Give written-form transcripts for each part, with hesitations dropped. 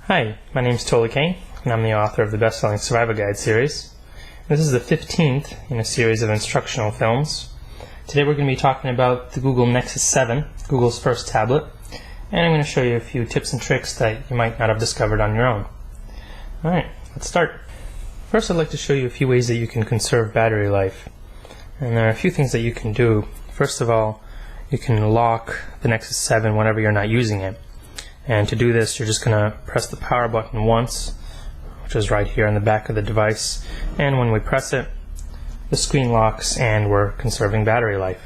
Hi, my name is Tola Kane, and I'm the author of the best-selling Survival Guide series. This is the 15th in a series of instructional films. Today we're going to be talking about the Google Nexus 7, Google's first tablet, and I'm going to show you a few tips and tricks that you might not have discovered on your own. Alright, let's start. First, I'd like to show you a few ways that you can conserve battery life. And there are a few things that you can do. First of all, you can lock the Nexus 7 whenever you're not using it. And to do this, you're just going to press the power button once, which is right here in the back of the device. And when we press it, the screen locks and we're conserving battery life.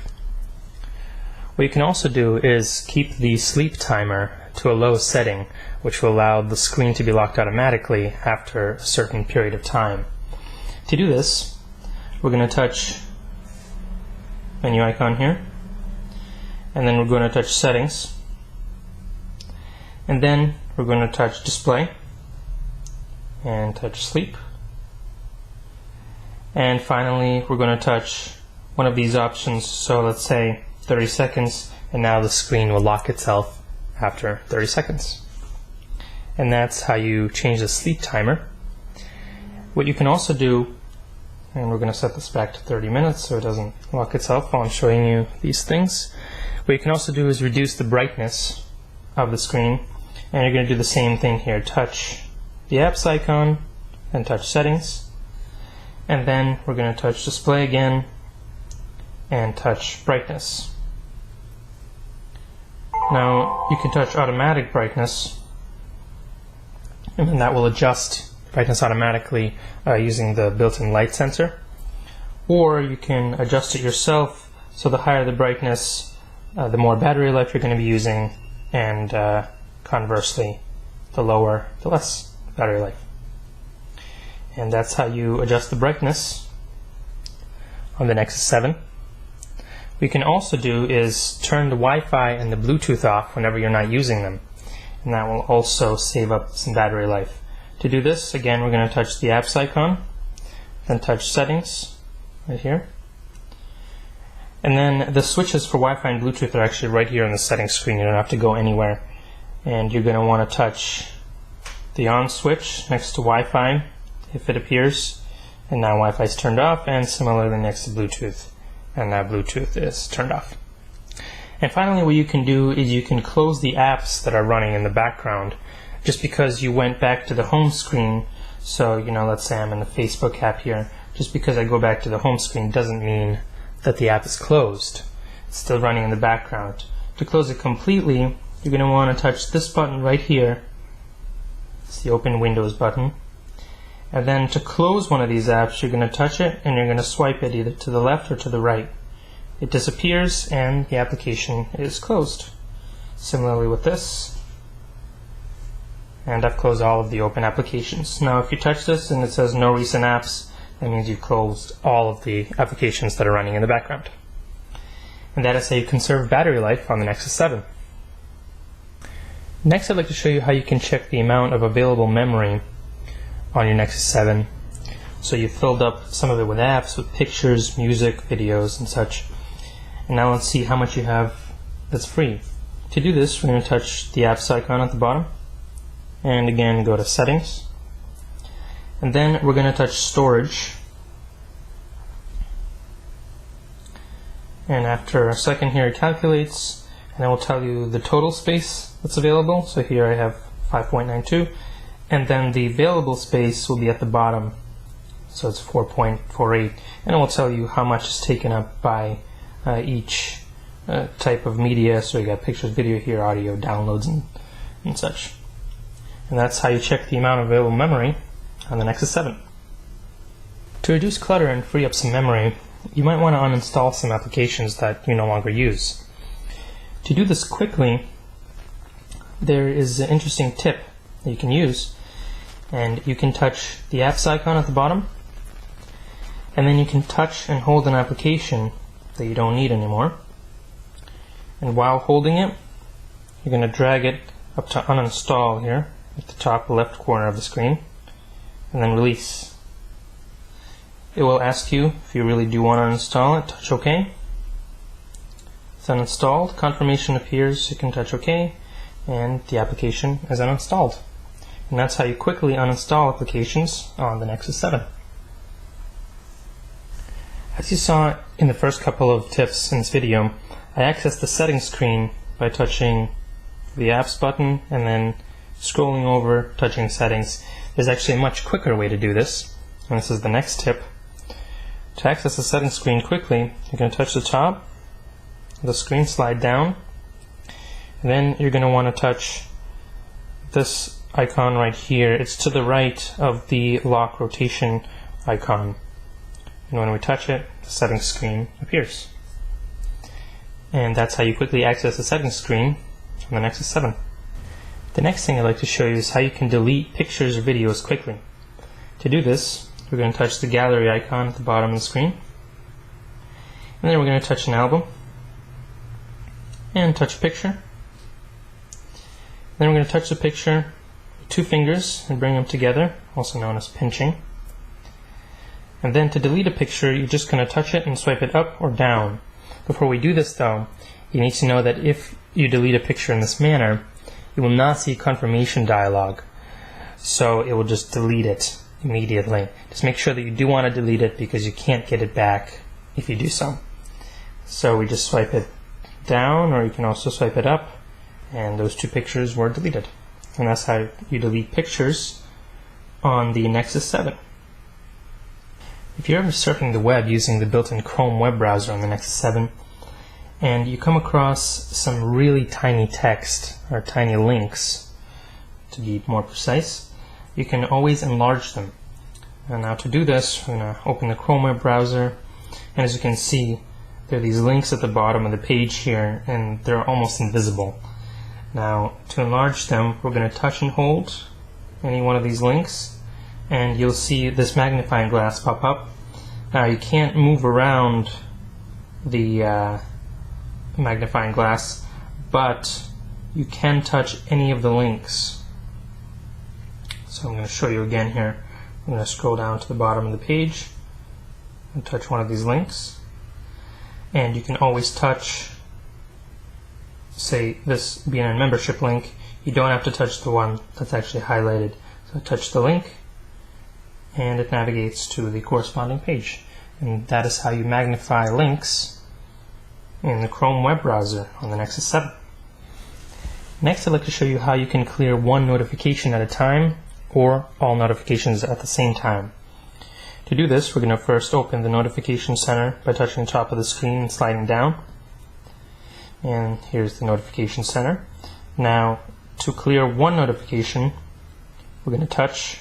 What you can also do is keep the sleep timer to a low setting, which will allow the screen to be locked automatically after a certain period of time. To do this, we're going to touch menu icon here, and then we're going to touch settings. And then we're going to touch display and touch sleep. And finally, we're going to touch one of these options. So let's say 30 seconds, and now the screen will lock itself after 30 seconds. And that's how you change the sleep timer. What you can also do, and we're going to set this back to 30 minutes so it doesn't lock itself while I'm showing you these things. What you can also do is reduce the brightness of the screen. And you're going to do the same thing here. Touch the apps icon and touch settings. And then we're going to touch display again and touch brightness. Now you can touch automatic brightness, and then that will adjust brightness automatically using the built-in light sensor. Or you can adjust it yourself, so the higher the brightness, the more battery life you're going to be using, and conversely, the lower, the less battery life. And that's how you adjust the brightness on the Nexus 7. What you can also do is turn the Wi-Fi and the Bluetooth off whenever you're not using them. And that will also save up some battery life. To do this, again, we're going to touch the apps icon, then touch settings, right here. And then the switches for Wi-Fi and Bluetooth are actually right here on the settings screen. You don't have to go anywhere. And you're going to want to touch the on switch next to Wi-Fi if it appears, and now Wi-Fi is turned off, and similarly next to Bluetooth, and now Bluetooth is turned off. And finally, what you can do is you can close the apps that are running in the background. Just because you went back to the home screen, so let's say I'm in the Facebook app here, just because I go back to the home screen doesn't mean that the app is closed. It's still running in the background. To close it completely, you're going to want to touch this button right here. It's the Open Windows button. And then to close one of these apps, you're going to touch it and you're going to swipe it either to the left or to the right. It disappears and the application is closed. Similarly with this. And I've closed all of the open applications. Now if you touch this and it says no recent apps, that means you've closed all of the applications that are running in the background. And that is how you conserve battery life on the Nexus 7. Next, I'd like to show you how you can check the amount of available memory on your Nexus 7. So you've filled up some of it with apps, with pictures, music, videos, and such. And now let's see how much you have that's free. To do this, we're going to touch the apps icon at the bottom. And again, go to settings. And then we're going to touch storage. And after a second here, it calculates. And it will tell you the total space that's available. So here I have 5.92, and then the available space will be at the bottom, so it's 4.48, and it will tell you how much is taken up by each type of media. So you got pictures, video here, audio, downloads, and such. And that's how you check the amount of available memory on the Nexus 7. To reduce clutter and free up some memory, you might want to uninstall some applications that you no longer use. To do this quickly, there is an interesting tip that you can use, and you can touch the apps icon at the bottom, and then you can touch and hold an application that you don't need anymore, and while holding it, you're going to drag it up to uninstall here at the top left corner of the screen, and then release. It will ask you if you really do want to install it. Touch OK. It's uninstalled. Confirmation appears. You can touch OK, and the application is uninstalled. And that's how you quickly uninstall applications on the Nexus 7. As you saw in the first couple of tips in this video, I accessed the settings screen by touching the apps button and then scrolling over, touching settings. There's actually a much quicker way to do this, and this is the next tip. To access the settings screen quickly, you're going to touch the top of the screen, slide down, and then you're going to want to touch this icon right here. It's to the right of the lock rotation icon. And when we touch it, the settings screen appears. And that's how you quickly access the settings screen on the Nexus 7. The next thing I'd like to show you is how you can delete pictures or videos quickly. To do this, we're going to touch the gallery icon at the bottom of the screen. And then we're going to touch an album. And touch picture. Then we're going to touch the picture with 2 fingers and bring them together, also known as pinching. And then to delete a picture, you're just going to touch it and swipe it up or down. Before we do this though, you need to know that if you delete a picture in this manner, you will not see a confirmation dialog. So it will just delete it immediately. Just make sure that you do want to delete it because you can't get it back if you do so. So we just swipe it down, or you can also swipe it up, and those 2 pictures were deleted. And that's how you delete pictures on the Nexus 7. If you're ever surfing the web using the built-in Chrome web browser on the Nexus 7, and you come across some really tiny text, or tiny links, to be more precise, you can always enlarge them. And now to do this, we're going to open the Chrome web browser, and as you can see, there are these links at the bottom of the page here, and they're almost invisible. Now, to enlarge them, we're going to touch and hold any one of these links, and you'll see this magnifying glass pop up. Now, you can't move around the magnifying glass, but you can touch any of the links. So I'm going to show you again here. I'm going to scroll down to the bottom of the page and touch one of these links. And you can always touch, say, this BNN membership link. You don't have to touch the one that's actually highlighted. So touch the link, and it navigates to the corresponding page. And that is how you magnify links in the Chrome web browser on the Nexus 7. Next, I'd like to show you how you can clear one notification at a time or all notifications at the same time. To do this, we're going to first open the Notification Center by touching the top of the screen and sliding down. And here's the Notification Center. Now, to clear one notification, we're going to touch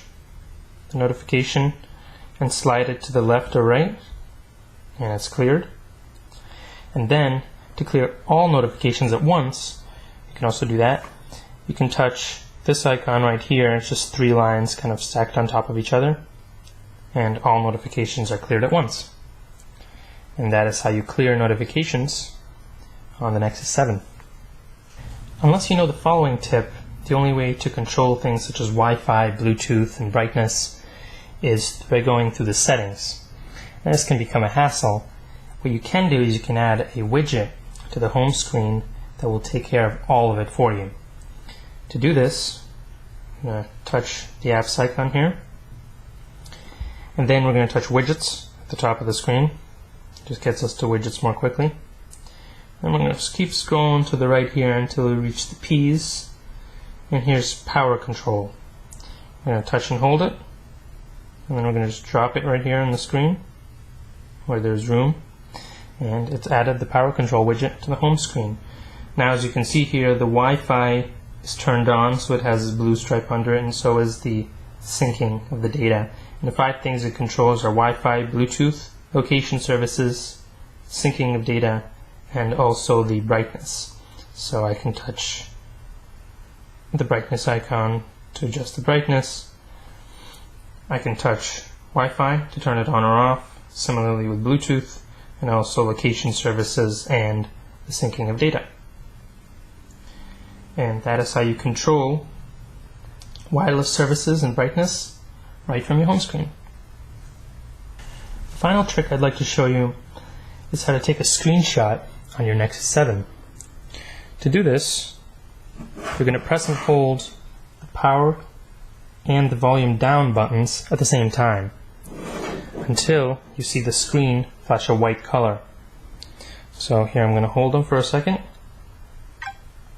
the notification and slide it to the left or right, and it's cleared. And then, to clear all notifications at once, you can also do that. You can touch this icon right here. It's just 3 lines kind of stacked on top of each other, and all notifications are cleared at once. And that is how you clear notifications on the Nexus 7. Unless you know the following tip, the only way to control things such as Wi-Fi, Bluetooth, and brightness is by going through the settings. And this can become a hassle. What you can do is you can add a widget to the home screen that will take care of all of it for you. To do this, I'm going to touch the apps icon here, and then we're going to touch widgets at the top of the screen. Just gets us to widgets more quickly. And we're going to keep scrolling to the right here until we reach the P's, and here's power control. We're going to touch and hold it, and then we're going to just drop it right here on the screen where there's room, and it's added the power control widget to the home screen. Now, as you can see here, the Wi-Fi is turned on, so it has a blue stripe under it, and so is the syncing of the data. And the 5 things it controls are Wi-Fi, Bluetooth, location services, syncing of data, and also the brightness. So I can touch the brightness icon to adjust the brightness. I can touch Wi-Fi to turn it on or off, similarly with Bluetooth, and also location services and the syncing of data. And that is how you control wireless services and brightness right from your home screen. The final trick I'd like to show you is how to take a screenshot on your Nexus 7. To do this, you're going to press and hold the power and the volume down buttons at the same time until you see the screen flash a white color. So here I'm going to hold them for a second.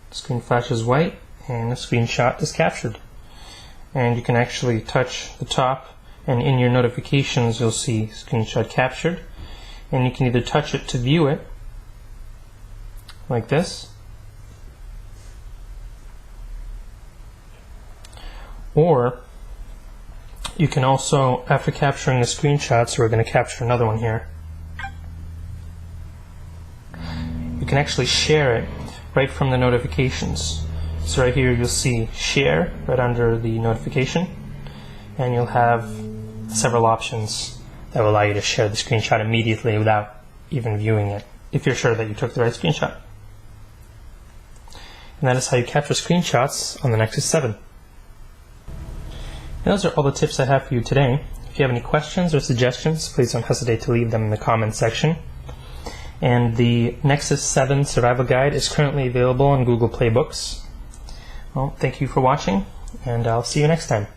The screen flashes white and the screenshot is captured. And you can actually touch the top, and in your notifications you'll see screenshot captured, and you can either touch it to view it like this, or you can also, after capturing the screenshot, so we're going to capture another one here, you can actually share it right from the notifications. So right here you'll see share right under the notification, and you'll have several options that will allow you to share the screenshot immediately without even viewing it, if you're sure that you took the right screenshot. And that is how you capture screenshots on the Nexus 7. And those are all the tips I have for you today. If you have any questions or suggestions, please don't hesitate to leave them in the comments section. And the Nexus 7 Survival Guide is currently available on Google Play Books. Well, thank you for watching, and I'll see you next time.